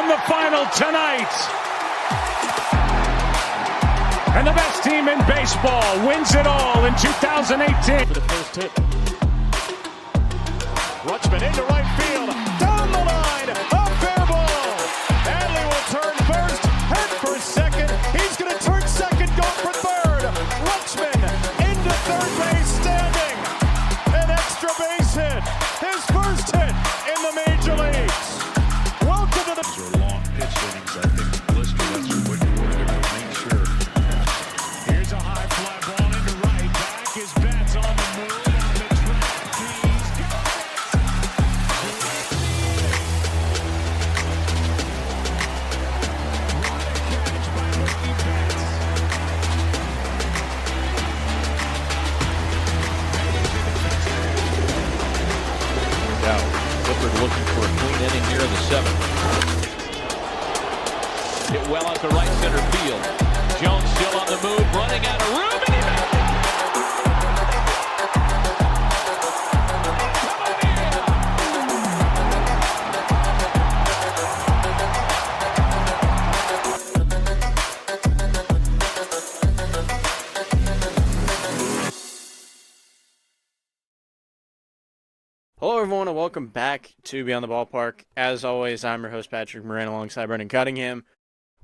the final tonight. And the best team in baseball wins it all in 2018. For the first hit. Rutschman into right field. Down the line. A fair ball. Adley will turn first. Head for second. He's going to turn second. Go for third. Rutschman into third base standing. An extra base hit. His first hit in the major leagues. Welcome to the... These are long pitch innings, I think. Blister, that's what you wanted to make sure. Here's a high fly ball into right. Back is Betts on the move. On the track. He's got catch by Mookie Betts. Now, Clifford looking for a clean inning here in the seventh. Hit well out to right center field. Jones still on the move, running out of room, and he makes it. Hello, everyone, and welcome back to Beyond the Ballpark. As always, I'm your host, Patrick Moran, alongside Brendan Cunningham.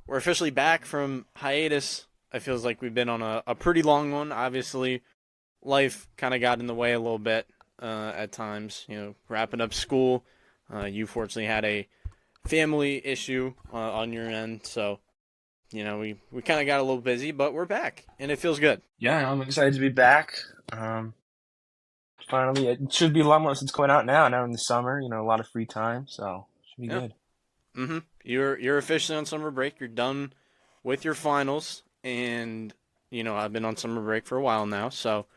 We're officially back from hiatus. It feels like we've been on a pretty long one. Obviously, life kind of got in the way a little bit at times. You know, wrapping up school. You fortunately had a family issue on your end, so you know we kind of got a little busy, but we're back, and it feels good. Yeah, I'm excited to be back. Finally, it should be a lot more since going out now in the summer. You know, a lot of free time, so it should be good. Mm-hmm. You're officially on summer break. You're done with your finals, and you know I've been on summer break for a while now, so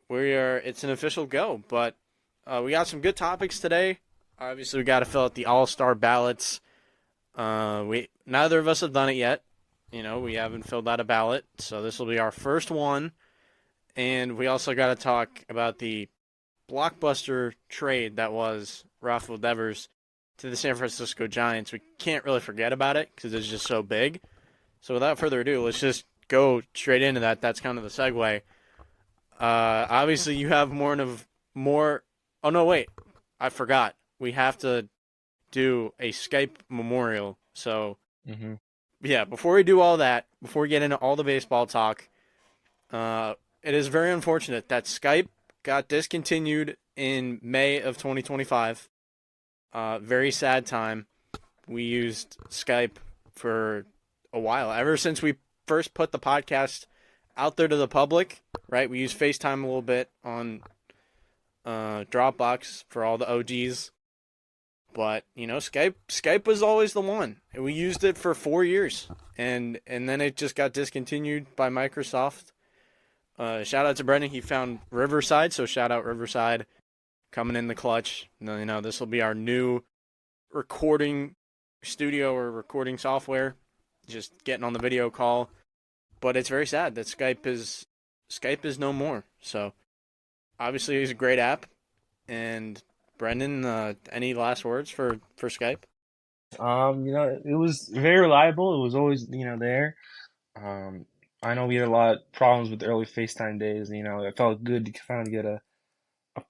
it's an official go. But we got some good topics today. Obviously, we got to fill out the All-Star ballots. Neither of us have done it yet. You know, we haven't filled out a ballot, so this will be our first one. And we also got to talk about the blockbuster trade that was Rafael Devers to the San Francisco Giants. We can't really forget about it because it's just so big. So without further ado, let's just go straight into that. That's kind of the segue. Obviously, you have more. Oh, no, wait. I forgot. We have to do a Skype memorial. So, yeah, before we do all that, before we get into all the baseball talk, it is very unfortunate that Skype got discontinued in May of 2025. Very sad time. We used Skype for a while. Ever since we first put the podcast out there to the public, right? We used FaceTime a little bit on Dropbox for all the OGs. But, you know, Skype was always the one. We used it for 4 years. And then it just got discontinued by Microsoft. Shout out to Brendan. He found Riverside, so shout out Riverside coming in the clutch. You know, this will be our new recording studio or recording software, just getting on the video call. But it's very sad that Skype is no more. So obviously it's a great app. And Brendan, any last words for Skype? You know, it was very reliable. It was always, you know, there. I know we had a lot of problems with the early FaceTime days. You know, it felt good to finally get a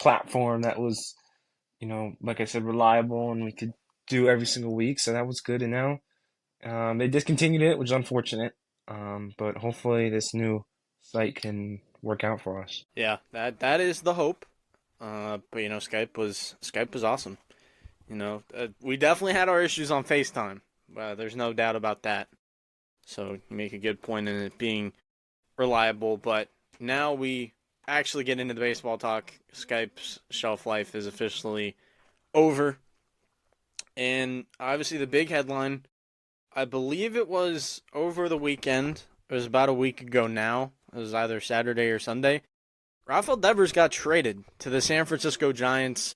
platform that was, you know, like I said, reliable and we could do every single week. So that was good. And now they discontinued it, which is unfortunate. But hopefully this new site can work out for us. Yeah, that is the hope. But you know, Skype was awesome. You know, we definitely had our issues on FaceTime. There's no doubt about that. So you make a good point in it being reliable. But now we actually get into the baseball talk. Skype's shelf life is officially over. And obviously the big headline, I believe it was over the weekend. It was about a week ago now. It was either Saturday or Sunday. Rafael Devers got traded to the San Francisco Giants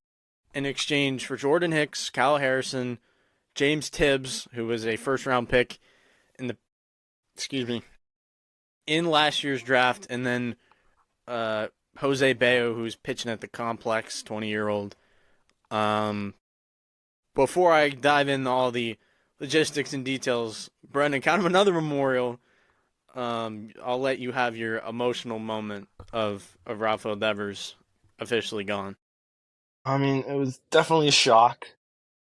in exchange for Jordan Hicks, Kyle Harrison, James Tibbs, who was a first-round pick in last year's draft, and then Jose Bayo, who's pitching at the complex, 20-year-old. Before I dive into all the logistics and details. Brendan, kind of another memorial. I'll let you have your emotional moment of Rafael Devers officially gone. I mean, it was definitely a shock.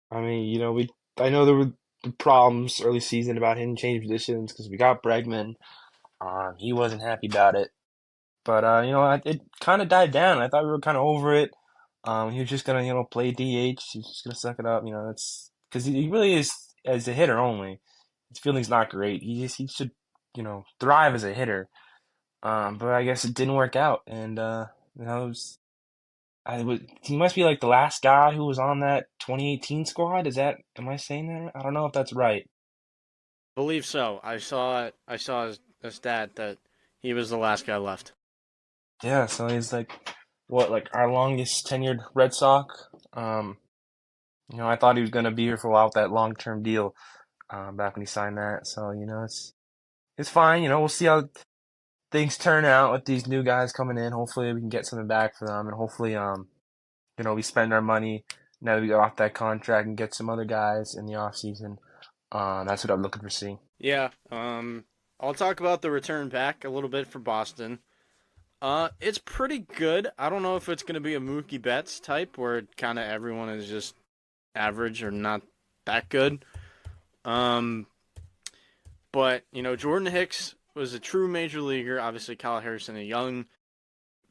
I mean, I know there were the problems early season about him changing positions because we got Bregman. He wasn't happy about it. But it kind of died down. I thought we were kind of over it. He was just gonna, play DH. He was just gonna suck it up. It's because he really is as a hitter only. His fielding's not great. He should, thrive as a hitter. But I guess it didn't work out, and it was he must be like the last guy who was on that 2018 squad. Am I saying that? I don't know if that's right. Believe so. I saw a stat that he was the last guy left. Yeah, so he's like what, like our longest tenured Red Sox. I thought he was gonna be here for a while with that long-term deal, back when he signed that. So, it's fine. We'll see how things turn out with these new guys coming in. Hopefully we can get something back for them, and hopefully we spend our money now that we got off that contract and get some other guys in the off season. That's what I'm looking for seeing. Yeah. I'll talk about the return back a little bit for Boston. It's pretty good. I don't know if it's going to be a Mookie Betts type where kind of everyone is just average or not that good. But, Jordan Hicks was a true major leaguer. Obviously, Kyle Harrison, a young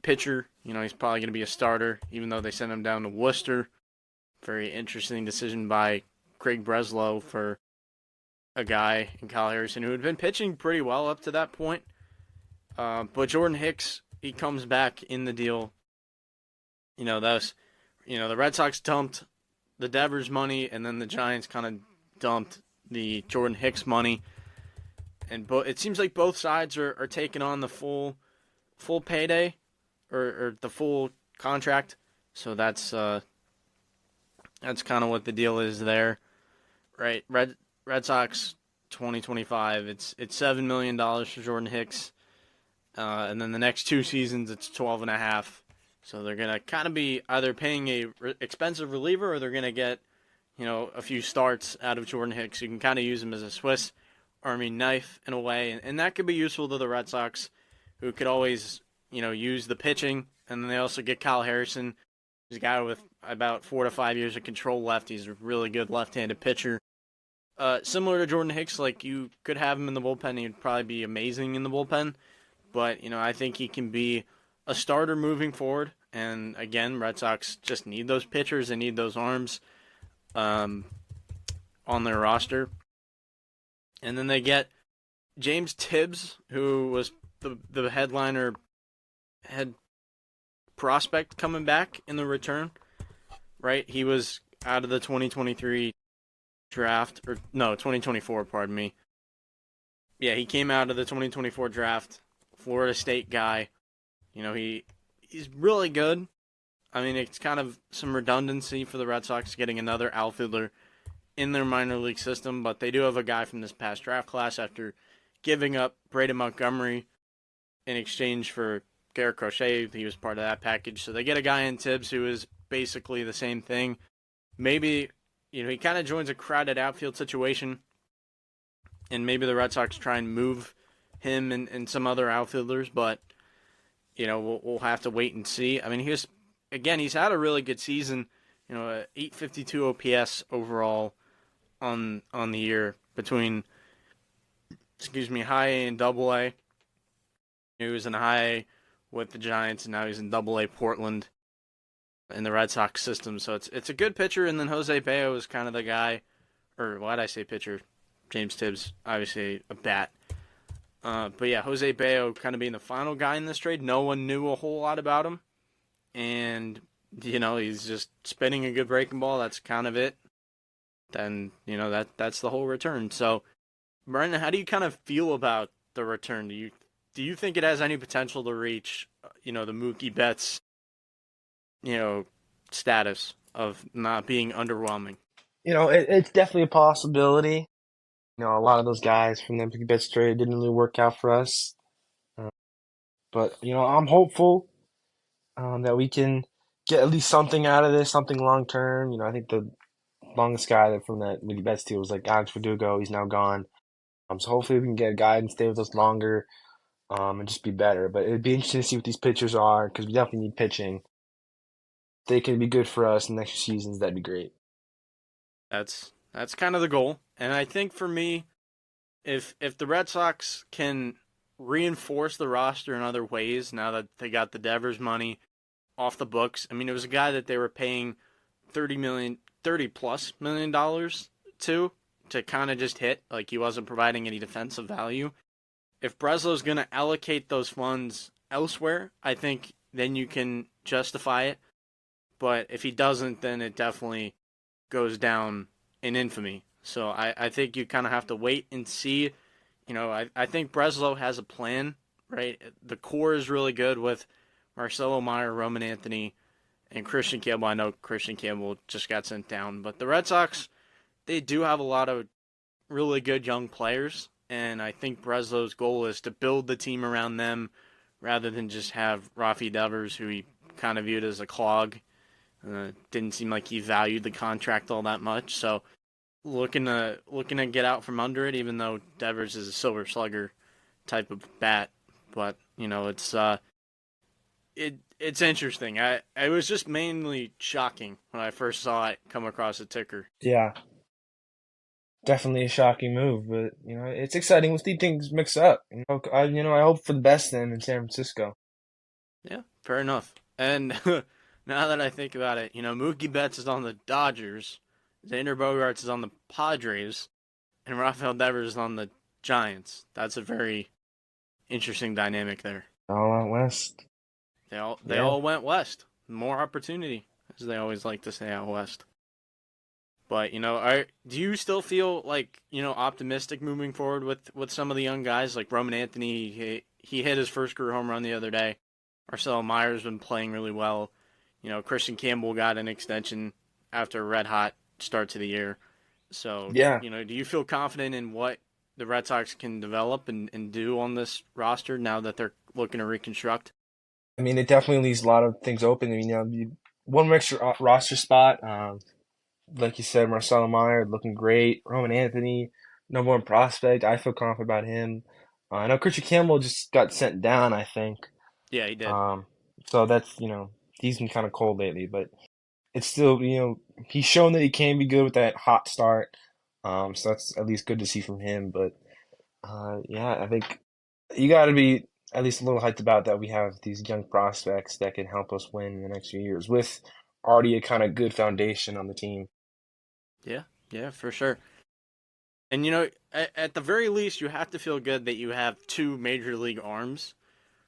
pitcher. He's probably going to be a starter, even though they sent him down to Worcester. Very interesting decision by Craig Breslow for a guy in Kyle Harrison who had been pitching pretty well up to that point. But Jordan Hicks, he comes back in the deal. The Red Sox dumped the Devers money, and then the Giants kind of dumped the Jordan Hicks money. And it seems like both sides are taking on the full payday or the full contract. So that's kind of what the deal is there, right? Red Sox 2025. It's $7 million for Jordan Hicks, and then the next 2 seasons it's 12.5. So they're gonna kind of be either paying a expensive reliever, or they're gonna get a few starts out of Jordan Hicks. You can kind of use him as a Swiss Army knife in a way, and that could be useful to the Red Sox, who could always use the pitching, and then they also get Kyle Harrison, who's a guy with about 4 to 5 years of control left. He's a really good left-handed pitcher. Similar to Jordan Hicks, like you could have him in the bullpen. He'd probably be amazing in the bullpen, but I think he can be a starter moving forward. And again, Red Sox just need those pitchers. They need those arms on their roster. And then they get James Tibbs, who was the head prospect coming back in the return, right? He was out of the 2023 draft, 2024, pardon me. Yeah, he came out of the 2024 draft, Florida State guy. He's really good. I mean, it's kind of some redundancy for the Red Sox getting another outfielder in their minor league system, but they do have a guy from this past draft class after giving up Braden Montgomery in exchange for Garrett Crochet. He was part of that package. So they get a guy in Tibbs who is basically the same thing. Maybe, he kind of joins a crowded outfield situation, and maybe the Red Sox try and move him and some other outfielders, but, we'll have to wait and see. I mean, he's had a really good season, a 852 OPS overall on the year between, high A and double A. He was in high A with the Giants, and now he's in double A Portland in the Red Sox system. So it's a good pitcher, and then Jose Bayo is kind of the guy, or why did I say pitcher? James Tibbs, obviously a bat. But yeah, Jose Bayo kind of being the final guy in this trade. No one knew a whole lot about him, and he's just spinning a good breaking ball. That's kind of it. Then that's the whole return. So, Brendan, how do you kind of feel about the return? Do you think it has any potential to reach the Mookie Betts status of not being underwhelming? It's definitely a possibility. A lot of those guys from the Mookie Betts trade didn't really work out for us. But I'm hopeful that we can get at least something out of this, something long term. I think the longest guy from that Mookie Betts deal was like Alex Verdugo. He's now gone. So hopefully we can get a guy and stay with us longer, and just be better. But it'd be interesting to see what these pitchers are because we definitely need pitching. If they can be good for us in the next few seasons, that'd be great. That's kind of the goal. And I think for me, if the Red Sox can reinforce the roster in other ways now that they got the Devers money off the books. I mean, it was a guy that they were paying $30+ million to kind of just hit, like he wasn't providing any defensive value. If Breslow's going to allocate those funds elsewhere, I think then you can justify it. But if he doesn't, then it definitely goes down in infamy. So I think you kind of have to wait and see. You know, I think Breslow has a plan, right? The core is really good with Marcelo Meyer, Roman Anthony, and Christian Campbell. I know Christian Campbell just got sent down, but the Red Sox, they do have a lot of really good young players, and I think Breslow's goal is to build the team around them rather than just have Rafael Devers, who he kind of viewed as a clog. Didn't seem like he valued the contract all that much, so looking to get out from under it, even though Devers is a silver slugger type of bat. But you know, it's interesting. It was just mainly shocking when I first saw it come across the ticker. Yeah, definitely a shocking move, but it's exciting. We'll see things mix up. I hope for the best then in San Francisco. Yeah, fair enough. And now that I think about it, Mookie Betts is on the Dodgers, Xander Bogaerts is on the Padres, and Rafael Devers is on the Giants. That's a very interesting dynamic there. All out west. They all went west. More opportunity, as they always like to say out west. But do you still feel like optimistic moving forward with some of the young guys like Roman Anthony? He hit his first career home run the other day. Marcelo Meyer's been playing really well. Christian Campbell got an extension after a red hot start to the year. So yeah, do you feel confident in what the Red Sox can develop and do on this roster now that they're looking to reconstruct? I mean, it definitely leaves a lot of things open. I mean, one extra roster spot. Like you said, Marcelo Meyer looking great. Roman Anthony, number one prospect. I feel confident about him. I know Christian Campbell just got sent down, I think. Yeah, he did. So that's, he's been kind of cold lately, but it's still, he's shown that he can be good with that hot start. So that's at least good to see from him. But yeah, I think you got to be at least a little hyped about that we have these young prospects that can help us win in the next few years with already a kind of good foundation on the team. Yeah, for sure. And at the very least, you have to feel good that you have two major league arms,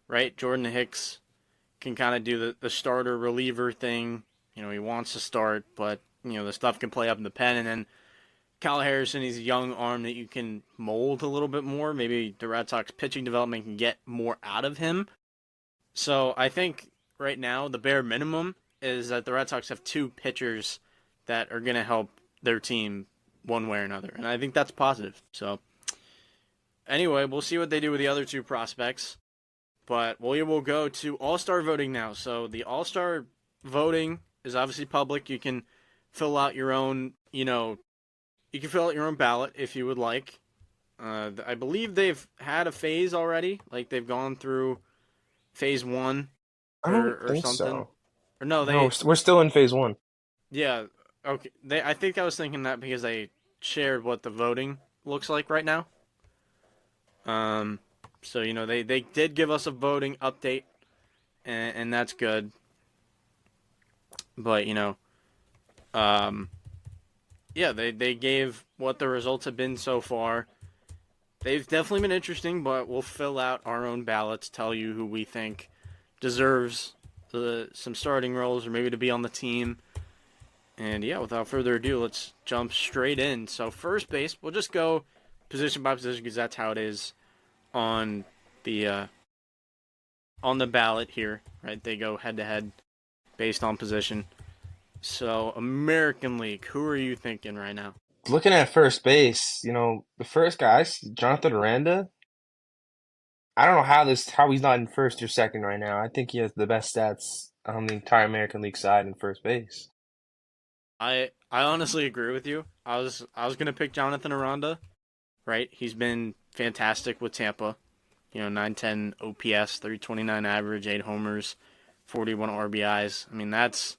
right? Jordan Hicks can kind of do the starter reliever thing. He wants to start, but the stuff can play up in the pen. And then Kyle Harrison, he's a young arm that you can mold a little bit more. Maybe the Red Sox pitching development can get more out of him. So I think right now the bare minimum is that the Red Sox have two pitchers that are going to help their team one way or another. And I think that's positive. So anyway, we'll see what they do with the other two prospects. But we will go to All-Star voting now. So the All-Star voting is obviously public. You can fill out your own, you can fill out your own ballot if you would like. I believe they've had a phase already. Like they've gone through phase one or think something. so. Or no, we're still in phase one. Yeah. Okay. I think I was thinking that because they shared what the voting looks like right now. So they did give us a voting update, and that's good. But yeah, they gave what the results have been so far. They've definitely been interesting, but we'll fill out our own ballots, tell you who we think deserves some starting roles or maybe to be on the team. And yeah, without further ado, let's jump straight in. So first base, we'll just go position by position because that's how it is on the ballot here, right? They go head to head based on position. So American League, who are you thinking right now? Looking at first base, the first guy, Jonathan Aranda. I don't know how he's not in first or second right now. I think he has the best stats on the entire American League side in first base. I I honestly agree with you. I was gonna pick Jonathan Aranda, right? He's been fantastic with Tampa. 910 OPS, 329 average, 8 homers, 41 RBIs. I mean, it's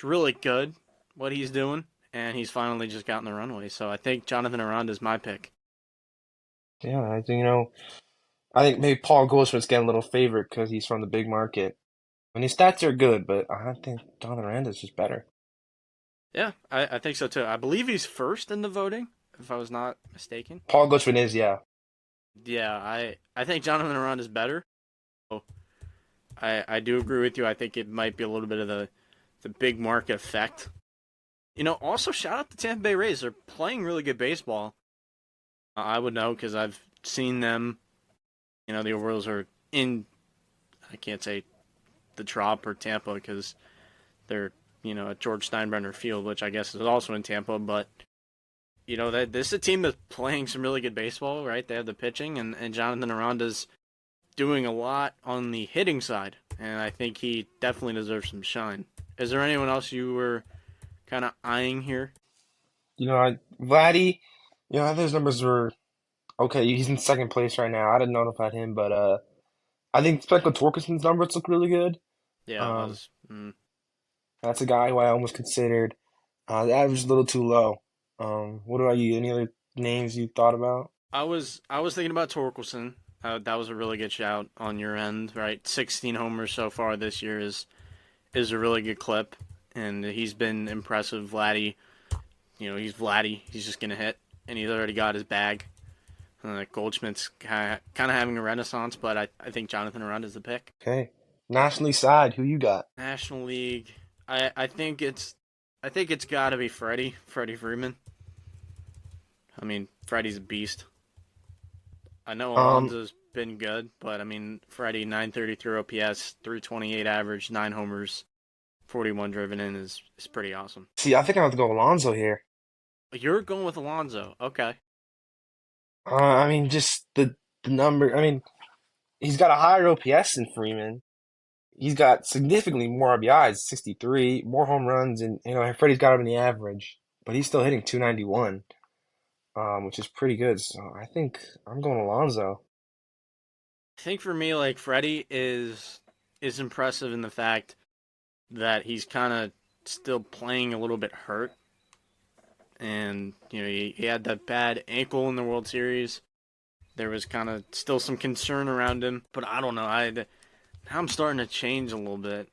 really good what he's doing, and he's finally just gotten the runway. So I think Jonathan Aranda is my pick. Yeah, I think I think maybe Paul Goldschmidt's getting a little favorite because he's from the big market. And his stats are good, but I think Jonathan Miranda's just better. Yeah, I think so too. I believe he's first in the voting, if I was not mistaken. Paul Goldschmidt is, yeah. Yeah, I think Jonathan Aranda is better. So I do agree with you. I think it might be a little bit of the big market effect. Also shout out to Tampa Bay Rays. They're playing really good baseball. I would know because I've seen them. The Orioles are in, I can't say the Trop or Tampa because they're, at George Steinbrenner Field, which I guess is also in Tampa. But, that this is a team that's playing some really good baseball, right? They have the pitching, and Jonathan Aranda's doing a lot on the hitting side. And I think he definitely deserves some shine. Is there anyone else you were kind of eyeing here? Vladdy, those numbers were okay. He's in second place right now. I didn't notify him, but I think Speckle Torkelson's numbers look really good. Yeah, it Um, was. that's a guy who I almost considered. The average is a little too low. What about you? Any other names you thought about? I was thinking about Torkelson. That was a really good shout on your end, right? 16 homers so far this year is a really good clip, and he's been impressive. Vladdy, he's Vladdy. He's just gonna hit, and he's already got his bag. Goldschmidt's kind of having a renaissance, but I think Jonathan Aranda's the pick. Okay. National League side, who you got? National League, I think it's got to be Freddie Freeman. I mean, Freddie's a beast. I know Um, Alonso's been good, but I mean, Freddie 933 OPS, 328 average, 9 homers, 41 driven in is pretty awesome. see, I think I have to go Alonso here. You're going with Alonso, okay? I mean, just the number. I mean, he's got a higher OPS than Freeman. He's got significantly more RBIs, 63, more home runs, and Freddie's got him in the average, but he's still hitting 291, which is pretty good. So I think I'm going Alonso. I think for me, like Freddie is impressive in the fact that he's kind of still playing a little bit hurt, and he had that bad ankle in the World Series. There was kind of still some concern around him, but I don't know. Now I'm starting to change a little bit.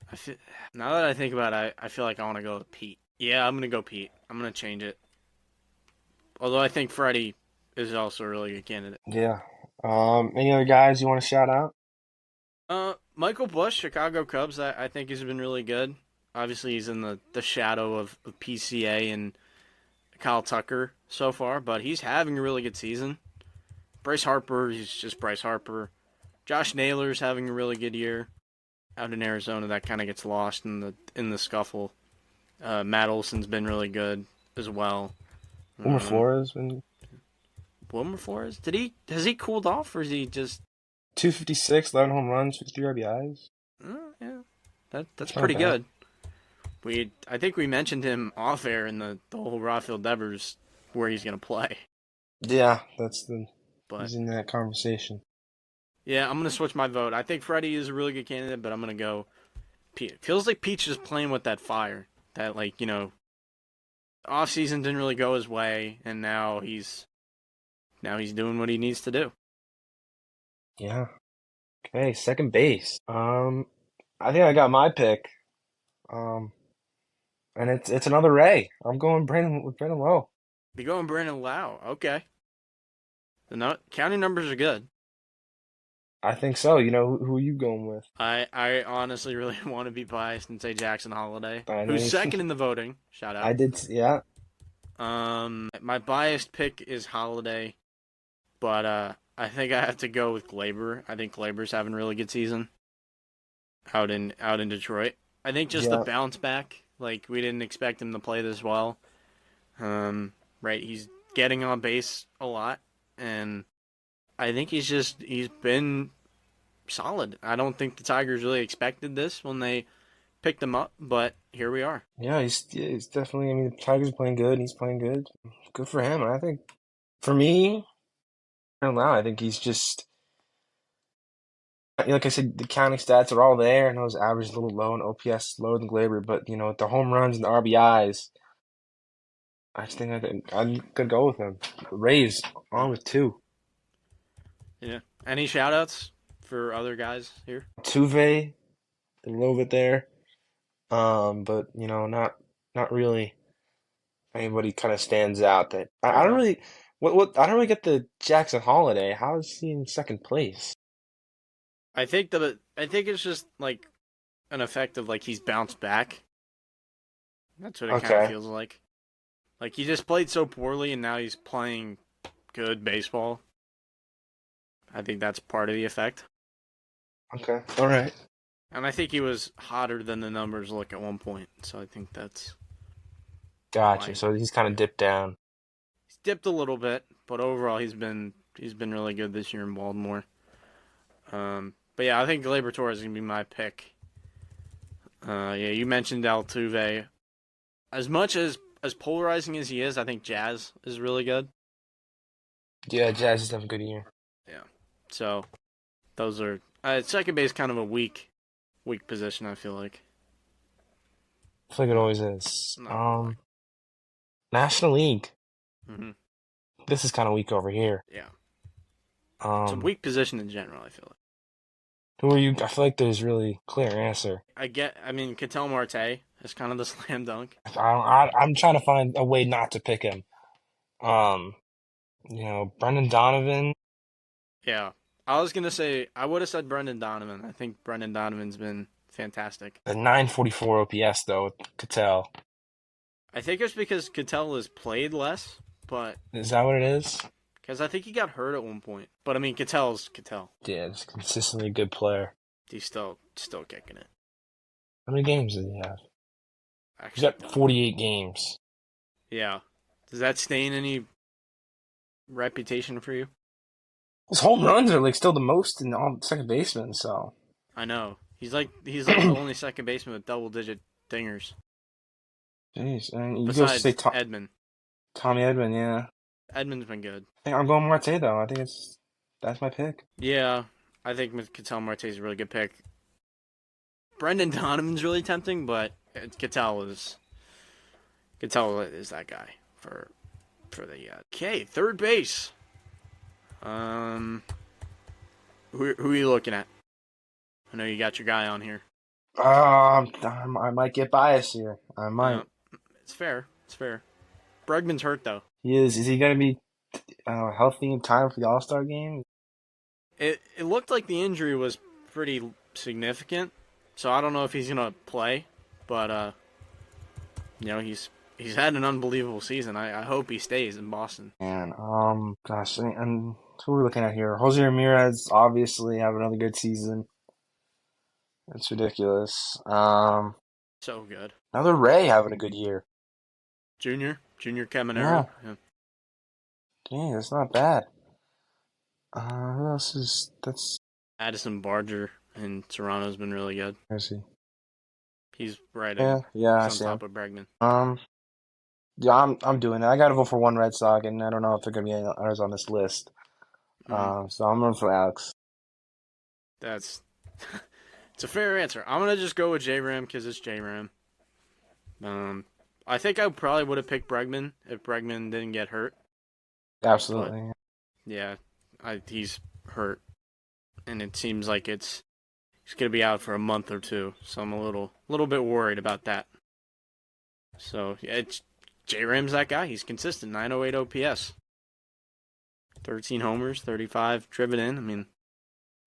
Now that I think about it, I feel like I want to go with Pete. Yeah, I'm gonna go Pete. I'm gonna change it. Although I think Freddie is also a really good candidate. Yeah. Any other guys you want to shout out? Michael Busch, Chicago Cubs. I think he's been really good. Obviously, he's in the shadow of PCA and Kyle Tucker so far, but he's having a really good season. Bryce Harper, he's just Bryce Harper. Josh Naylor's having a really good year out in Arizona. That kind of gets lost in the scuffle. Matt Olson's been really good as well. Wilmer Flores been Wilmer Flores? Has he cooled off, or is he just 256, 11 home runs, 53 RBIs. yeah, that's Not pretty bad. good. I think we mentioned him off air in the whole Rafael Devers where he's gonna play. Yeah, But he's in that conversation. yeah, I'm gonna switch my vote. I think Freddie is a really good candidate, but I'm gonna go Pete. It feels like Pete's just playing with that fire. That off season didn't really go his way, and now he's doing what he needs to do. Yeah. Okay, second base. I think I got my pick. Um, and it's another Ray. I'm going Brandon Lowe. Be going Brandon Lau. Okay. County numbers are good. I think so. Who are you going with? I honestly really want to be biased and say Jackson Holiday, I know who's you- second in the voting. Shout out. I did. Yeah. My biased pick is Holiday, but I think I have to go with Glaber. I think Glaber's having a really good season out in Detroit. I think just the Yeah. bounce back, like we didn't expect him to play this well. Right, he's getting on base a lot, and I think he's been solid. I don't think the Tigers really expected this when they picked him up, but here we are. Yeah, he's definitely. I mean, the Tigers playing good, and he's playing good. Good for him. And I think, for me, I don't know. I think he's just like I said. The counting stats are all there. I know his average is a little low, and OPS lower than Glaber, but with the home runs and the RBIs, I just think I'm gonna go with him. Rays on with 2. Yeah. Any shout outs for other guys here? Tuve, a little bit there, but not really anybody kind of stands out that Fair I don't enough. really. What I don't really get the Jackson Holiday. How is he in second place? I think it's just like an effect of like he's bounced back. That's what it kind of Okay. feels like. Like he just played so poorly and now he's playing good baseball. I think that's part of the effect. Okay. All right. And I think he was hotter than the numbers look at one point. So I think that's Gotcha. why. So he's kind of Yeah. dipped down. He's dipped a little bit, but overall he's been really good this year in Baltimore. But yeah, I think Gleyber Torres is gonna be my pick. Yeah, you mentioned Altuve. As much as polarizing as he is, I think Jazz is really good. Yeah, Jazz is having a good year. Yeah. So those are second base kind of a weak position. I feel like. I feel like it always is. Not gonna lie. National League. Mm-hmm. This is kind of weak over here. Yeah. It's a weak position in general. I feel like. Who are you? I feel like there's really clear answer. I mean, Ketel Marte is kind of the slam dunk. I'm trying to find a way not to pick him. Brendan Donovan. Yeah. I was gonna say I would have said Brendan Donovan. I think Brendan Donovan's been fantastic. A 944 OPS though with Cattell. I think it's because Ketel has played less, but Is that what it is? because I think he got hurt at one point. But I mean, Ketel's Ketel. Yeah, just consistently a good player. He's still kicking it. How many games does he have? He's Actually, got 48 games. yeah. Does that stain any reputation for you? His home runs are like still the most in all second basemen. So I know he's like the only second baseman with double-digit dingers jeez, and you go besides say Edman. Tommy Edman. Yeah, Edman's been good. I think I'm going Marte though. I think that's my pick. Yeah, I think Ketel Marte's a really good pick. Brendan Donovan's really tempting, but Ketel is that guy for the okay, third base. Who are you looking at? I know you got your guy on here. I might get biased here. I might. It's fair. Bregman's hurt though. He is. Is he gonna be healthy in time for the All-Star game? It looked like the injury was pretty significant, so I don't know if he's gonna play, but he's had an unbelievable season. I hope he stays in Boston. And gosh, and who we're looking at here? Jose Ramirez obviously have another good season. It's ridiculous. So good. Another Ray having a good year. Junior Caminero. Yeah. Dang, that's not bad. Who else is that's? Addison Barger in Toronto's been really good. Where's he? He's right Yeah, in. I He's see on him. top of Bregman. Yeah, I'm doing that. I gotta vote for one Red Sox, and I don't know if there are gonna be any others on this list. So I'm going for Alex. That's it's a fair answer. I'm gonna just go with J-Ram because it's J-Ram. I think I probably would have picked Bregman if Bregman didn't get hurt. Absolutely. Yeah, he's hurt, and it seems like he's gonna be out for a month or two. So I'm a little bit worried about that. So yeah, J-Ram's that guy. He's consistent. 908 OPS, 13 homers, 35 driven in. I mean,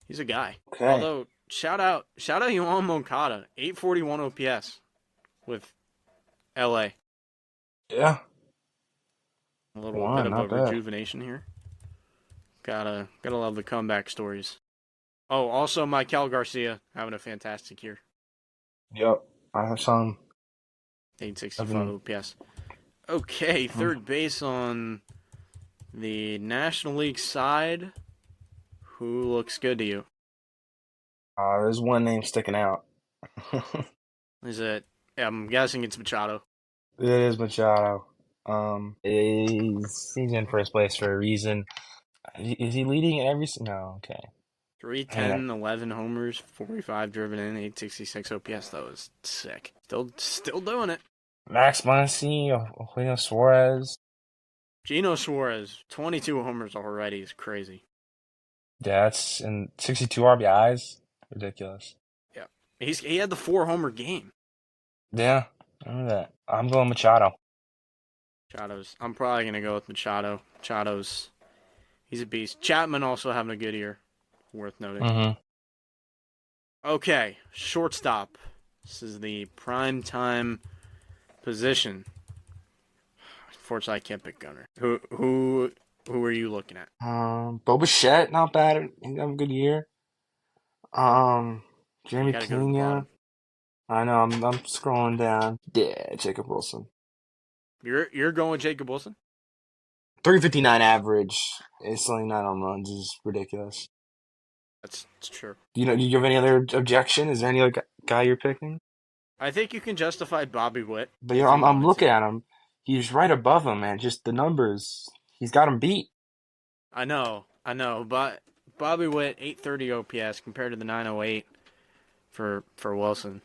he's a guy. Okay. Although shout out Yohan Moncada, 841 OPS with LA. Yeah. A little Wow, bit of not a bad. rejuvenation here. Gotta love the comeback stories. Oh, also Michael Garcia having a fantastic year. Yep. I saw him. 865 OPS. Okay, third base on the National League side. Who looks good to you? There's one name sticking out. Is it? I'm guessing it's Machado. It is Machado. He's in first place for a reason. Is he leading in every? No, okay. 310, 11 homers, 45 driven in, 866 OPS. That was sick. Still doing it. Max Muncy, Eugenio Suarez. Gino Suarez, 22 homers already is crazy. Yeah, that's and 62 RBIs. Ridiculous. Yeah, he had the 4-homer game. Yeah, I remember that. I'm going Machado. I'm probably gonna go with Machado. He's a beast. Chapman also having a good year. Worth noting. Mm-hmm. Okay, shortstop. This is the prime time position. Unfortunately, I can't pick Gunner. Who are you looking at? Bo Bichette, not bad. He's having a good year. Jeremy Gotta go to the Pena. bottom. I know. I'm scrolling down. Yeah, Jacob Wilson. You're going with Jacob Wilson? 359 average. It's only 9 home runs is ridiculous. That's true. Do you have any other objection? Is there any other guy you're picking? I think you can justify Bobby Witt. But I'm looking at him. He's right above him, man. Just the numbers. He's got him beat. I know, but Bobby Witt 830 OPS compared to the 908 for Wilson.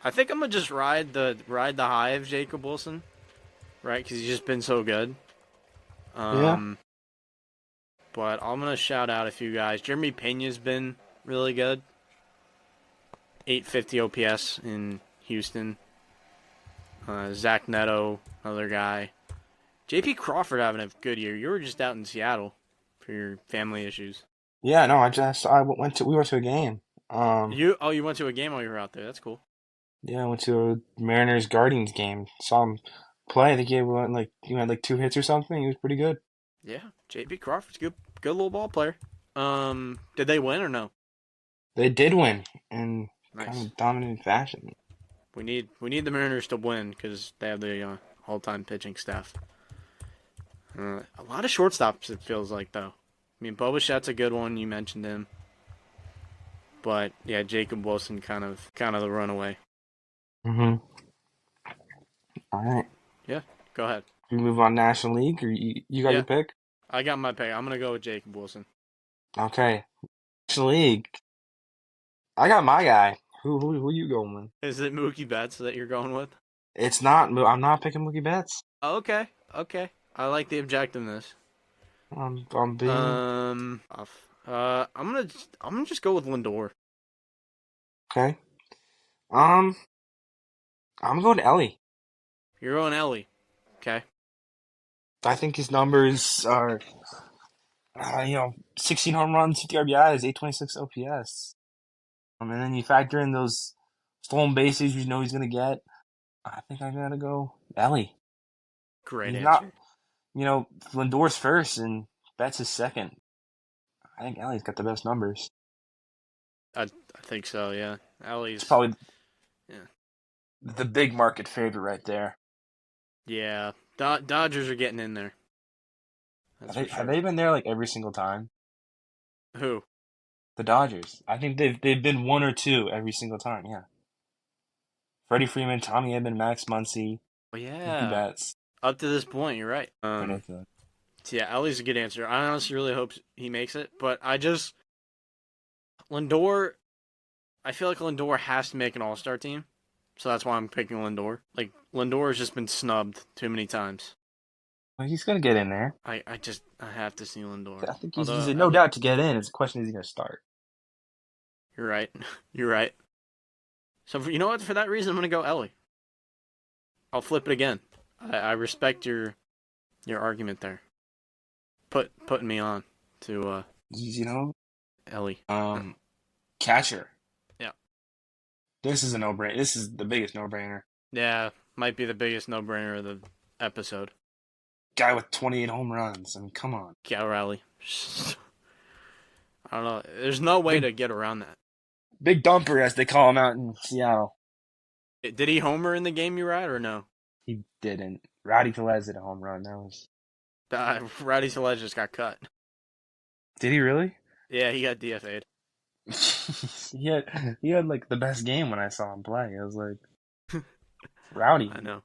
I think I'm gonna just ride the high of Jacob Wilson, right? Because he's just been so good. Yeah. But I'm gonna shout out a few guys. Jeremy Pena's been really good. 850 OPS in Houston. Zach Neto, another guy. JP Crawford having a good year. You were just out in Seattle for your family issues. Yeah, no, we went to a game. You went to a game while you were out there. That's cool. Yeah, I went to a Mariners Guardians game. Saw him play. I think he had like 2 hits or something. He was pretty good. Yeah, JP Crawford's good little ball player. Did they win or no? They did win in Nice. kind of dominant fashion. We need the Mariners to win because they have the all-time pitching staff. A lot of shortstops, it feels like, though. I mean, Bo Bichette's a good one. You mentioned him. But, yeah, Jacob Wilson kind of the runaway. Mm-hmm. All right. Yeah, go ahead. We move on National League, or you got your pick? I got my pick. I'm going to go with Jacob Wilson. Okay. National League. I got my guy. Who you going with? Is it Mookie Betts that you're going with? It's not. I'm not picking Mookie Betts. Oh, okay. I like the objectiveness. I'm being. I'm gonna just go with Lindor. Okay. I'm going to Ellie. You're going Ellie. Okay. I think his numbers are, 16 home runs, 50 RBIs, 826 OPS. And then you factor in those stolen bases you know he's going to get. I think I got to go Ellie. Great He's answer. not, Lindor's first and Betts is second. I think Ellie's got the best numbers. I think so, yeah. Ellie's It's probably yeah. the big market favorite right there. Yeah. Dodgers are getting in there. That's for sure. Have they been there like every single time? Who? The Dodgers. I think they've been 1 or 2 every single time. Yeah. Freddie Freeman, Tommy Edman, Max Muncy, Oh, Mookie yeah. Betts. Up to this point, you're right. Ridiculous. Yeah, Ellie's a good answer. I honestly really hope he makes it, but Lindor, I feel like Lindor has to make an all-star team, so that's why I'm picking Lindor. Like, Lindor has just been snubbed too many times. Well, he's gonna get in there. I have to see Lindor. I think he's no doubt to get in. It's a question: is he gonna start? You're right. You're right. So you know what? For that reason, I'm gonna go Ellie. I'll flip it again. I respect your argument there. Putting me on to Ellie. Catcher. Yeah. This is a no-brainer. This is the biggest no-brainer. Yeah, might be the biggest no-brainer of the episode. Guy with 28 home runs. I mean, come on. Cal Raleigh. I don't know. There's no way to get around that. Big dumper, as they call him out in Seattle. Did he homer in the game you were at, or no? He didn't. Rowdy Tellez hit a home run. That was. Rowdy Tellez just got cut. Did he really? Yeah, he got DFA'd. he had like the best game when I saw him play. I was like, Rowdy. I know.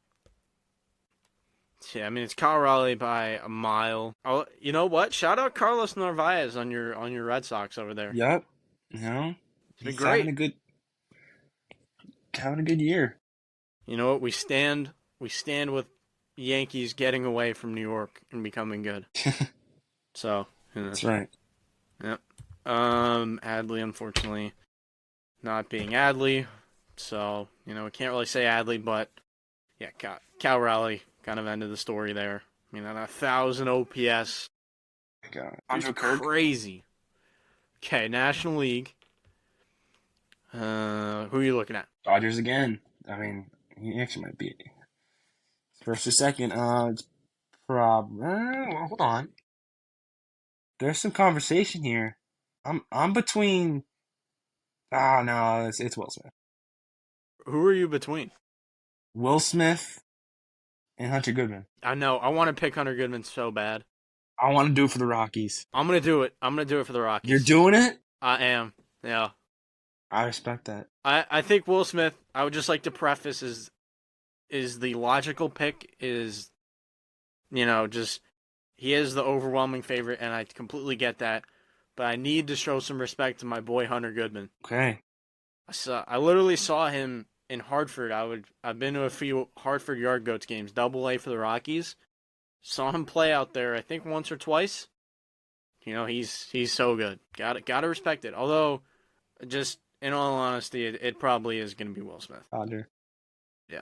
Yeah, I mean it's Kyle Raleigh by a mile. Oh, you know what? Shout out Carlos Narvaez on your Red Sox over there. Yep. You know, It's been he's great. having a good year. You know what? We stand with Yankees getting away from New York and becoming good. So, you know. That's right. Yep. Adley, unfortunately, not being Adley. So, you know, we can't really say Adley, but yeah, Cal Raleigh kind of ended the story there. I mean, at 1,000 OPS. God. It's Andrew Kirk. crazy. Okay, National League. Who are you looking at? Dodgers again. I mean, he actually might be first or second. It's well, hold on. There's some conversation here. I'm between. Oh no, it's Will Smith. Who are you between? Will Smith and Hunter Goodman. I know. I want to pick Hunter Goodman so bad. I want to do it for the Rockies. I'm going to do it. I'm going to do it for the Rockies. You're doing it? I am. Yeah. I respect that. I think Will Smith, I would just like to preface is the logical pick is, you know, just he is the overwhelming favorite, and I completely get that. But I need to show some respect to my boy Hunter Goodman. Okay. I literally saw him in Hartford. I've been to a few Hartford Yard Goats games, Double A for the Rockies. Saw him play out there, I think once or twice. You know, he's so good. Gotta respect it. Although, just in all honesty, it probably is going to be Will Smith. Dodger. Yeah.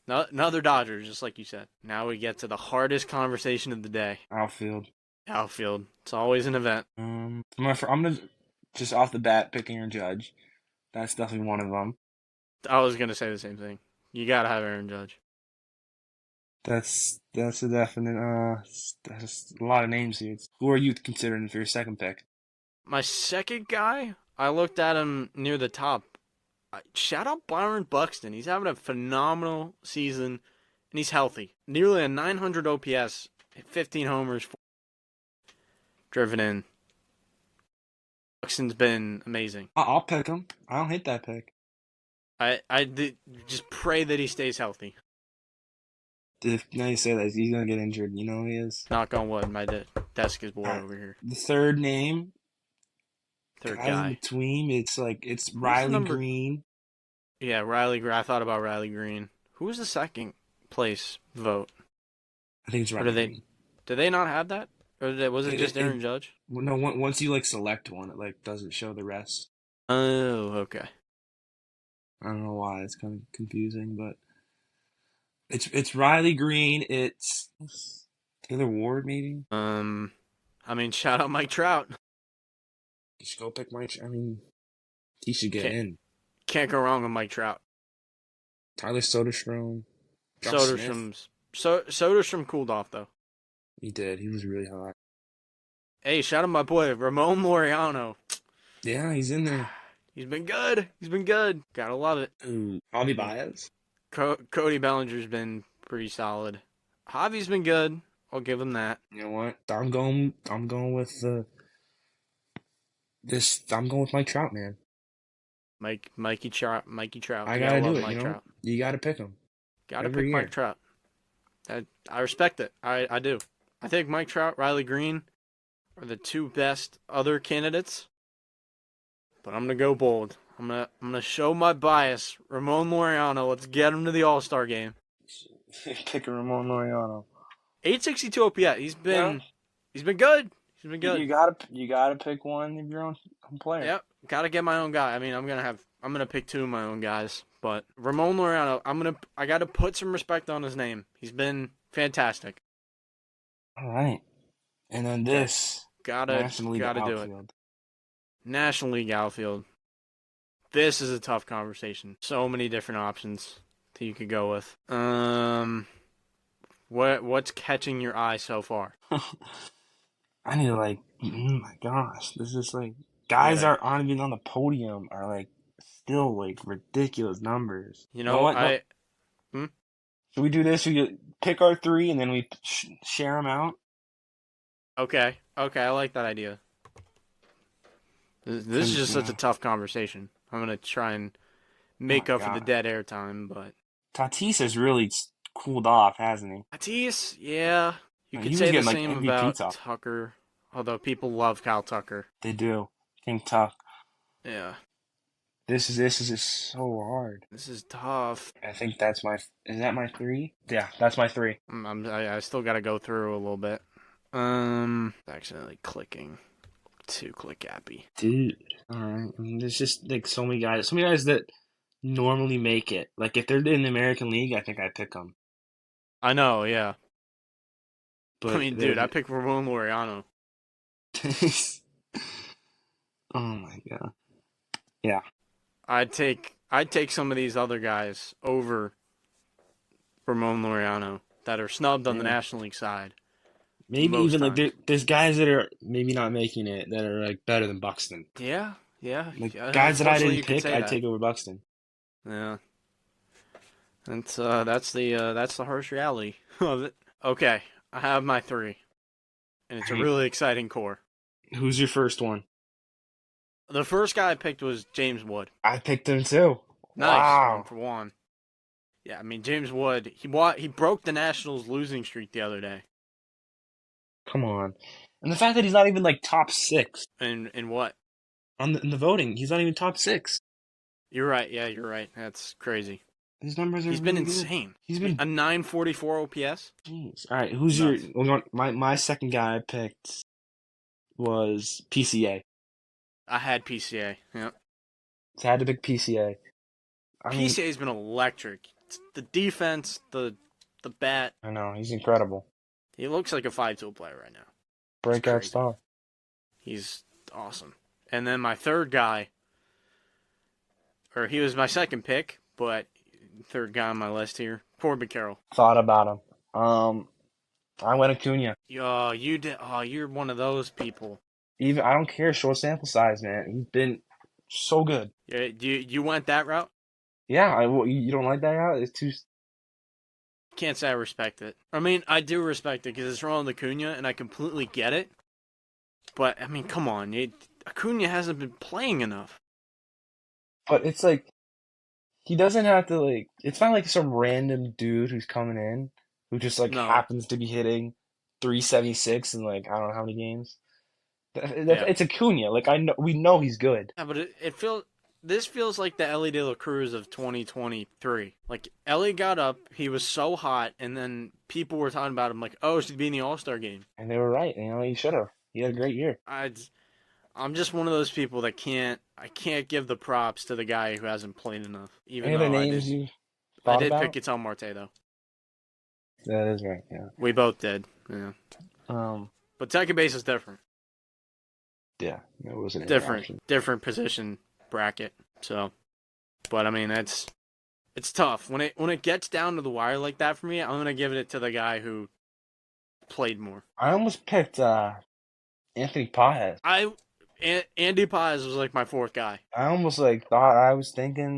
Another Dodger, just like you said. Now we get to the hardest conversation of the day. Outfield. Outfield. It's always an event. I'm gonna just off the bat pick Aaron Judge. That's definitely one of them. I was going to say the same thing. You got to have Aaron Judge. That's a definite. That's a lot of names here. Who are you considering for your second pick? My second guy, I looked at him near the top. Shout out Byron Buxton. He's having a phenomenal season, and he's healthy. Nearly a 900 OPS, 15 homers driven in. Buxton's been amazing. I'll pick him. I don't hate that pick. Just pray that he stays healthy. Now you say that, he's gonna get injured. You know he is. Knock on wood. My desk is bored over here. The third name. Third guys guy. in between. It's Riley Green. Yeah, Riley Green. I thought about Riley Green. Who was the second place vote? I think it's Riley Green. Did they not have that? Or was it just Aaron Judge? No, once you select one, it doesn't show the rest. Oh, okay. I don't know why, it's kind of confusing, but it's Riley Green. It's Taylor Ward, maybe. I mean, shout out Mike Trout. Just go pick Mike. I mean, he should get in. Can't go wrong with Mike Trout. Tyler Soderstrom. Soderstrom cooled off though. He did. He was really hot. Hey, shout out my boy Ramon Laureano. Yeah, he's in there. He's been good. Gotta love it. Ooh, Javi Baez. Cody Bellinger's been pretty solid. Javi's been good. I'll give him that. You know what? I'm going with I'm going with Mike Trout, man. Mikey Trout. I gotta do it. Mike Trout. You gotta pick him. Gotta pick Mike Trout. I respect it. I do. I think Mike Trout, Riley Green are the two best other candidates. But I'm gonna go bold. I'm gonna show my bias. Ramon Laureano. Let's get him to the All-Star game. Pick Ramon Laureano. 862 OPS. He's been good. He's been good. You gotta pick one of your own player. Yep. Gotta get my own guy. I mean, I'm gonna pick two of my own guys. But Ramon Laureano, I gotta put some respect on his name. He's been fantastic. All right. And then this gotta do it. National League outfield. This is a tough conversation. So many different options that you could go with. What's catching your eye so far? I need to oh my gosh, this is guys aren't even on the podium are still ridiculous numbers. You know what? Should we do this? Should we pick our three and then we share them out? Okay, I like that idea. This is just such a tough conversation. I'm gonna try and make up for the dead air time, but Tatis has really cooled off, hasn't he? Tatis, yeah. You He could was say the getting like same MVP about talk. Tucker, although people love Kyle Tucker. They do. King Tuck. Yeah, This is just so hard. this is tough. I think that's my. Is that my 3? Yeah, that's my 3. I still got to go through a little bit. Accidentally clicking. Too click happy. Dude. Alright. I mean, there's just like so many guys. So many guys that normally make it. Like if they're in the American League, I think I pick them. I know, yeah. But I mean, dude, I picked Ramon Laureano. Oh my god. Yeah. I'd take some of these other guys over Ramon Laureano that are snubbed on the National League side. Maybe Most even like times. there's guys that are maybe not making it that are like better than Buxton. Yeah. Like yeah, guys that I unfortunately, you didn't could pick, say I'd that. take over Buxton. Yeah. That's the harsh reality of it. Okay, I have my 3, and it's a really exciting core. Who's your first one? The first guy I picked was James Wood. I picked him too. Nice, Wow. 1-for-1. Yeah, I mean James Wood. He broke the Nationals' losing streak the other day. Come on. And the fact that he's not even like top 6 In what? in the voting, he's not even top 6. You're right. Yeah, you're right. That's crazy. His numbers are He's been really good. insane. He's been a 944 OPS. Jeez. All right, who's Nuts. your my second guy I picked was PCA. I had PCA. Yeah. So I had to pick PCA. PCA's been electric. It's the defense, the bat. I know, he's incredible. He looks like a 5-tool player right now. Breakout crazy. star. He's awesome. And then my third guy, or he was my second pick, but third guy on my list here, Corbin Carroll. Thought about him. I went Acuna. You did. Oh, you're one of those people. Even I don't care, short sample size, man. He's been so good. Yeah, you went that route? Yeah, you don't like that route? It's too. Can't say I respect it. I mean, I do respect it because it's Ronald Acuna, and I completely get it. But I mean, come on, Acuna hasn't been playing enough. But it's like he doesn't have to like. It's not like some random dude who's coming in who just like happens to be hitting 376 in like I don't know how many games. It's Acuna. Like we know he's good. Yeah, but this feels like the Ellie De La Cruz of 2023. Like Ellie got up, he was so hot, and then people were talking about him like, oh, should he be in the All-Star game? And they were right. You know, he should have. He had a great year. I'm just one of those people that I can't give the props to the guy who hasn't played enough. Even Any though other names you I thought did about? pick Ketel Marte though. That is right. Yeah. We both did. Yeah. But second base is different. Yeah, it was an different position bracket. So, but I mean it's tough when it gets down to the wire like that for me. I'm gonna give it to the guy who played more. I almost picked Anthony Paez. Andy Paez was like my fourth guy. I almost thought I was thinking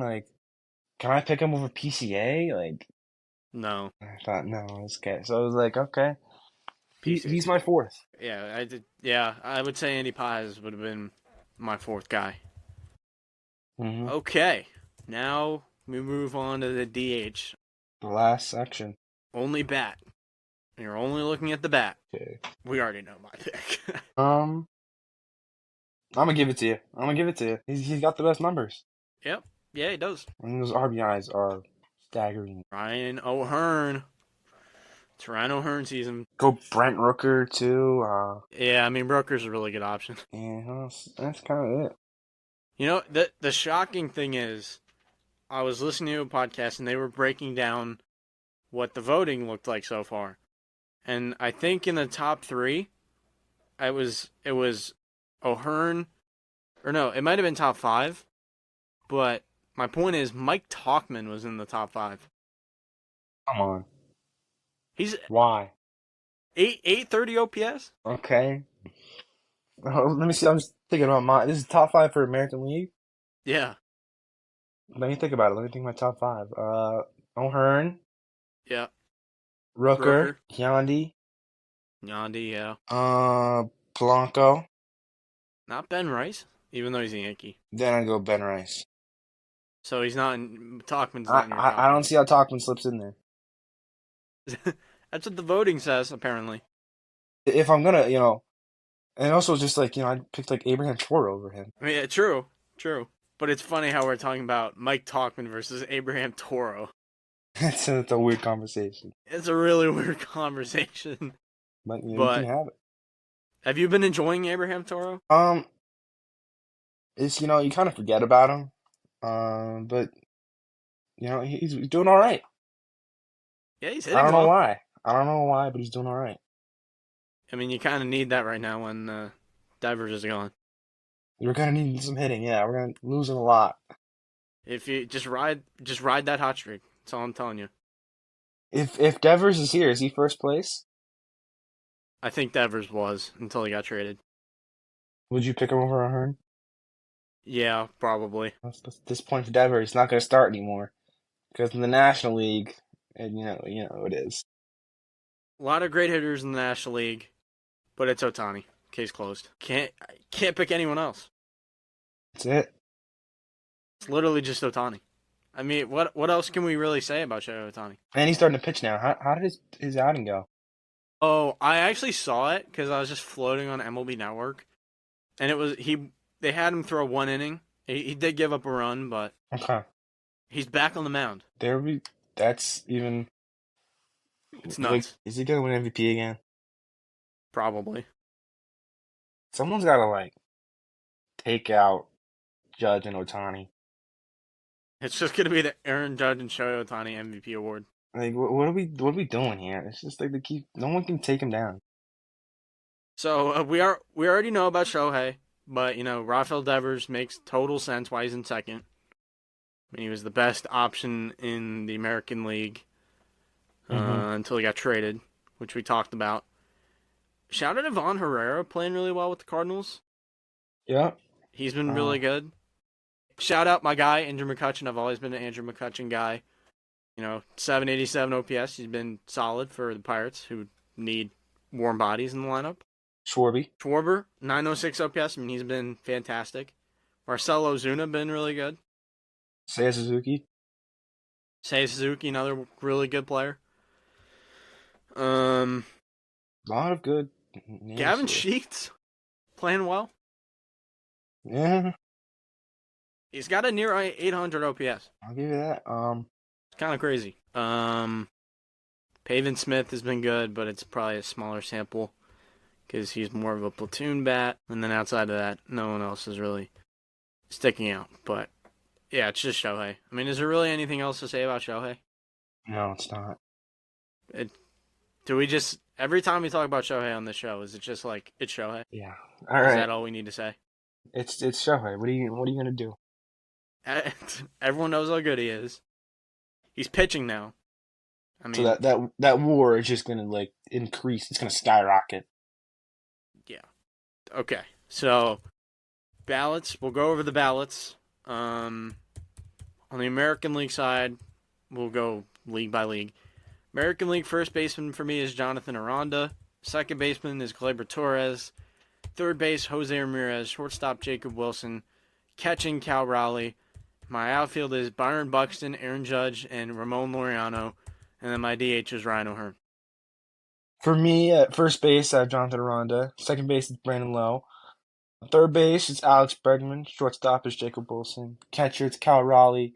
can I pick him over PCA? No. I thought no, it's okay. So I was like, okay, he's my fourth. Yeah, I did. Yeah, I would say Andy Paez would have been my fourth guy. Mm-hmm. Okay, now we move on to the DH. The last section. Only bat. You're only looking at the bat. Okay. We already know my pick. I'm gonna give it to you. He's got the best numbers. Yep. Yeah, he does. And those RBIs are staggering. Ryan O'Hearn. It's Ryan O'Hearn season. Go Brent Rooker too. Yeah, I mean Rooker's a really good option. Yeah, that's kind of it. You know, the shocking thing is, I was listening to a podcast and they were breaking down what the voting looked like so far. And I think in the top 3, it was O'Hearn, or no, it might have been top 5. But my point is, Mike Tauchman was in the top 5. Come on. Why? 830 OPS? Okay. Let me see. I'm just thinking about mine. This is top 5 for American League? Yeah. Let me think about it. Let me think of my top 5. O'Hearn. Yeah. Rooker. Yandy, yeah. Blanco. Not Ben Rice, even though he's a Yankee. Then I go Ben Rice. So he's not in Talkman's I, not in your I top I don't five. see how Talkman slips in there. That's what the voting says, apparently. If I'm gonna, and also just like, I picked like Abraham Toro over him. I mean, yeah, true. But it's funny how we're talking about Mike Talkman versus Abraham Toro. It's a weird conversation, It's a really weird conversation. but you can But have it. have you been enjoying Abraham Toro? It's you kind of forget about him, but he's doing all right. Yeah, he's I hitting don't know well. why. I don't know why, but he's doing all right. I mean, you kind of need that right now when Devers is gone. We're gonna need some hitting. Yeah, we're gonna lose him a lot. If you just ride that hot streak. That's all I'm telling you. If Devers is here, is he first place? I think Devers was until he got traded. Would you pick him over Ahern? Yeah, probably. That's this point for Devers. He's not gonna start anymore because in the National League, and it is. A lot of great hitters in the National League, but it's Ohtani. Case closed. Can't pick anyone else. That's it. It's literally just Ohtani. I mean, what else can we really say about Shohei Ohtani? And he's starting to pitch now. How did his outing go? Oh, I actually saw it because I was just floating on MLB Network, and they had him throw 1 inning. He did give up a run, but Okay. he's back on the mound. That's even. It's Like, nuts. is he gonna win MVP again? Probably. Someone's gotta like take out Judge and Ohtani. It's just gonna be the Aaron Judge and Shohei Ohtani MVP award. Like, what are we doing here? It's just like no one can take him down. So we already know about Shohei, but Rafael Devers makes total sense why he's in second. I mean, he was the best option in the American League until he got traded, which we talked about. Shout out to Vaughn Herrera playing really well with the Cardinals. Yeah. He's been really good. Shout out my guy, Andrew McCutchen. I've always been an Andrew McCutchen guy. 787 OPS. He's been solid for the Pirates, who need warm bodies in the lineup. Schwarber, 906 OPS. I mean, he's been fantastic. Marcell Ozuna been really good. Seiya Suzuki, another really good player. A lot of good names Gavin here. Sheets playing well. Yeah, He's got a near 800 OPS. I'll give you that. It's kind of crazy. Pavin Smith has been good, but it's probably a smaller sample because he's more of a platoon bat. And then outside of that, no one else is really sticking out. But yeah, it's just Shohei. I mean, is there really anything else to say about Shohei? No, it's not. Do we just every time we talk about Shohei on this show, is it just like it's Shohei? Yeah. All Is right. that all we need to say? It's Shohei. What are you gonna do? Everyone knows how good he is. He's pitching now. I mean, So that WAR is just gonna like increase. It's gonna skyrocket. yeah. Okay, so ballots. We'll go over the ballots. On the American League side, we'll go league by league. American League first baseman for me is Jonathan Aranda. Second baseman is Gleyber Torres. Third base, Jose Ramirez. Shortstop, Jacob Wilson. Catching, Cal Raleigh. My outfield is Byron Buxton, Aaron Judge, and Ramon Laureano. And then my DH is Ryan O'Hearn. For me, at first base, I have Jonathan Aranda. Second base is Brandon Lowe. Third base is Alex Bregman. Shortstop is Jacob Wilson. Catcher, it's Cal Raleigh.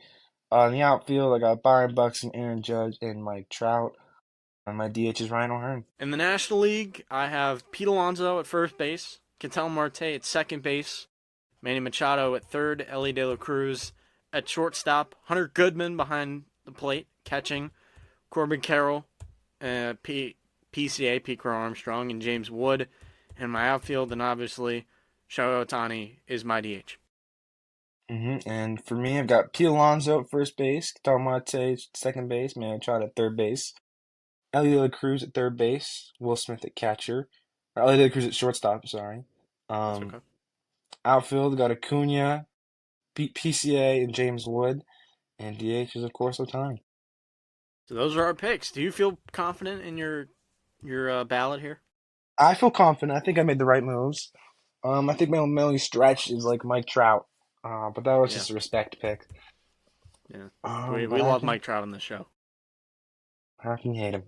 In the outfield, I got Byron Buxton, Aaron Judge, and Mike Trout. And my DH is Ryan O'Hearn. In the National League, I have Pete Alonso at first base, Ketel Marte at second base, Manny Machado at third, Ellie De La Cruz at shortstop, Hunter Goodman behind the plate, catching, Corbin Carroll, PCA, Pete Crow Armstrong, and James Wood. And my outfield, and obviously, Shohei Ohtani is my DH. And for me, I've got Pete Alonso at first base, Ketel Marte at second base, Manny Machado at third base, Ellie De La Cruz at third base, Will Smith at catcher, or Ellie De La Cruz at shortstop, sorry. That's okay. Outfield, got Acuna, PCA, and James Wood. And DH is, of course, Ohtani. So those are our picks. Do you feel confident in your ballot here? I feel confident. I think I made the right moves. I think my only stretch is like Mike Trout. But that was just a respect pick. Yeah. We But love Mike Trout on this show. how can you hate him?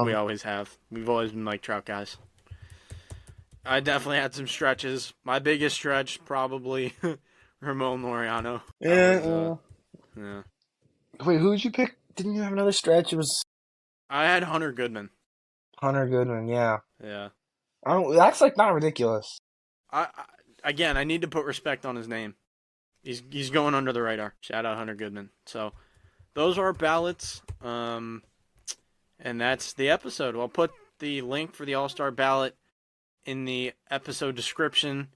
We always have. We've always been Mike Trout guys. I definitely had some stretches. My biggest stretch, probably Ramon Laureano. Yeah. Wait, who did you pick? Didn't you have another stretch? It was I had Hunter Goodman. Hunter Goodman. Yeah. Yeah. That's like not ridiculous. Again, I need to put respect on his name. He's going under the radar. Shout out Hunter Goodman. So those are our ballots. And that's the episode. I'll put the link for the All-Star ballot in the episode description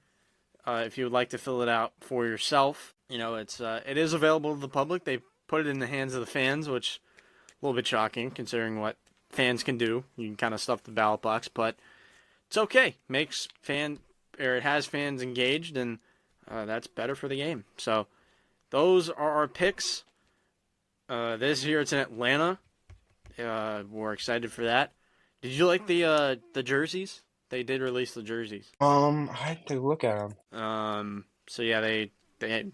if you would like to fill it out for yourself. You know, it is available to the public. They put it in the hands of the fans, which is a little bit shocking considering what fans can do. You can kind of stuff the ballot box, but it's okay. It has fans engaged, and that's better for the game. So those are our picks. This year it's in Atlanta. We're excited for that. Did you like the jerseys? They did release the jerseys. I had to look at them. So yeah, the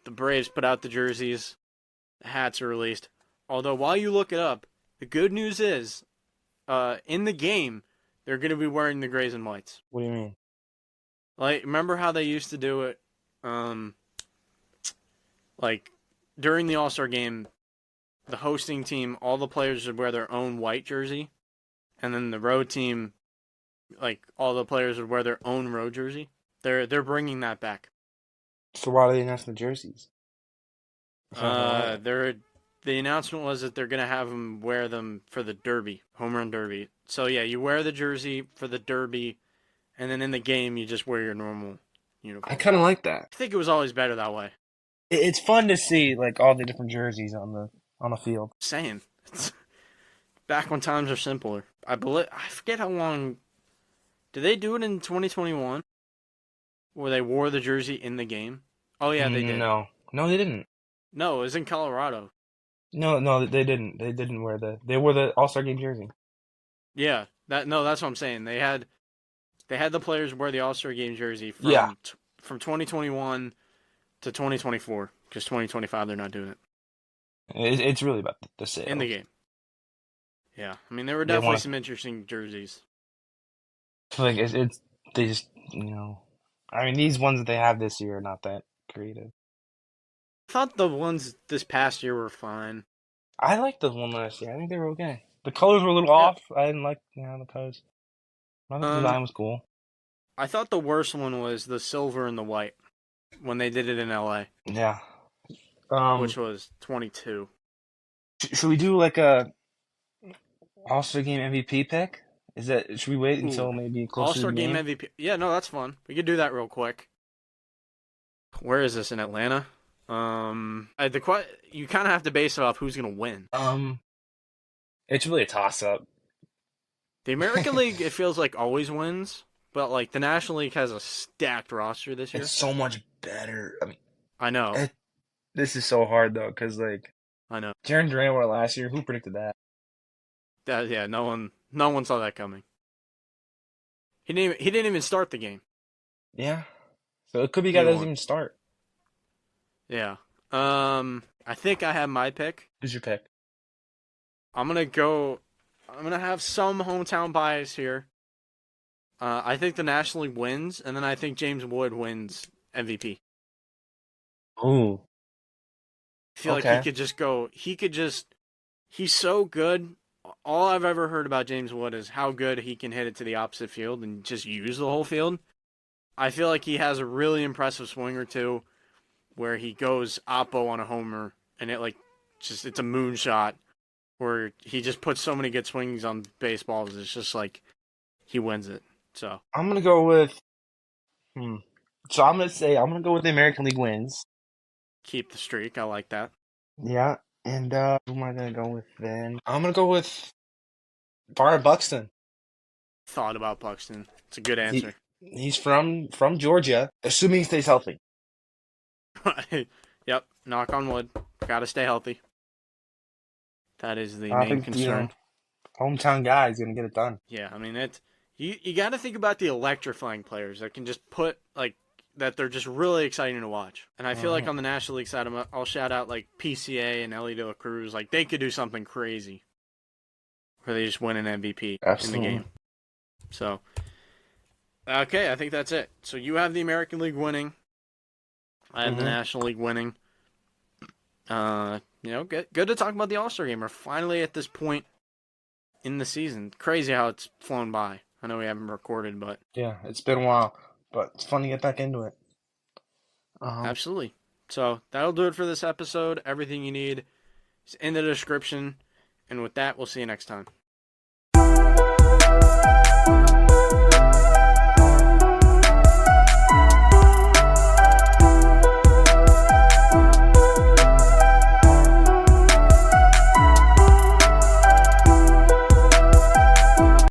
Braves put out the jerseys. The hats are released. Although while you look it up, the good news is, in the game, they're going to be wearing the grays and whites. What do you mean? Like, remember how they used to do it? Like during the All-Star game, the hosting team, all the players would wear their own white jersey, and then the road team, like all the players would wear their own road jersey. They're bringing that back. So why do they announce the jerseys? The announcement was that they're gonna have them wear them for the Derby, home run derby. So yeah, you wear the jersey for the Derby, and then in the game you just wear your normal uniform. I kind of like that. I think it was always better that way. It's fun to see like all the different jerseys on the field. Saying, back when times are simpler. I forget how long. Did they do it in 2021? Where they wore the jersey in the game? Oh yeah, they did. No, they didn't. No, it was in Colorado. No, they didn't. They didn't wear they wore the All-Star game jersey. Yeah, that's what I'm saying. They had the players wear the All-Star game jersey from from 2021 to 2024, because 2025 they're not doing it. It's really about the sale. In the game. Yeah, I mean there were definitely some interesting jerseys. Like they just I mean these ones that they have this year are not that creative. I thought the ones this past year were fine. I liked the one last year. I think they were okay. The colors were a little off. I didn't like the colors. I thought the design was cool. I thought the worst one was the silver and the white when they did it in LA. Yeah. Which was 22. Should we do like a All-Star Game MVP pick? Should we wait until maybe closer to the game? All-Star Game MVP. Yeah, no, that's fun. We could do that real quick. Where is this, in Atlanta? You kind of have to base it off who's going to win. It's really a toss-up. The American League, it feels like always wins, but like the National League has a stacked roster this year. It's so much better. I mean, I know. This is so hard though, because like I know. Jaron Duran won last year. Who predicted that? Yeah, no one saw that coming. He didn't even start the game. Yeah, so it could be a guy that doesn't even start. Yeah. I think I have my pick. Who's your pick? I'm gonna have some hometown bias here. I think the National League wins, and then I think James Wood wins MVP. Ooh. I feel like he's so good. All I've ever heard about James Wood is how good he can hit it to the opposite field and just use the whole field. I feel like he has a really impressive swing or two where he goes oppo on a homer and it's a moonshot where he just puts so many good swings on baseballs. It's just like he wins it. So I'm gonna go with. So I'm gonna go with the American League wins. Keep the streak. I like that. Yeah, and who am I gonna go with then? I'm gonna go with Byron Buxton. Thought about Buxton. It's a good answer. He's from Georgia, assuming he stays healthy. Yep. Knock on wood. Gotta stay healthy. That is the main concern. Hometown guy is gonna get it done. Yeah, I mean you got to think about the electrifying players that can just put that they're just really exciting to watch. And I feel like on the National League side, I'll shout out like PCA and Ellie De La Cruz. Like they could do something crazy where they just win an MVP in the game. So, okay, I think that's it. So you have the American League winning. I have the National League winning. Good to talk about the All-Star game. We're finally at this point in the season. Crazy how it's flown by. I know we haven't recorded, but Yeah, it's been a while, but it's fun to get back into it. Absolutely. So that'll do it for this episode. Everything you need is in the description. And with that, we'll see you next time.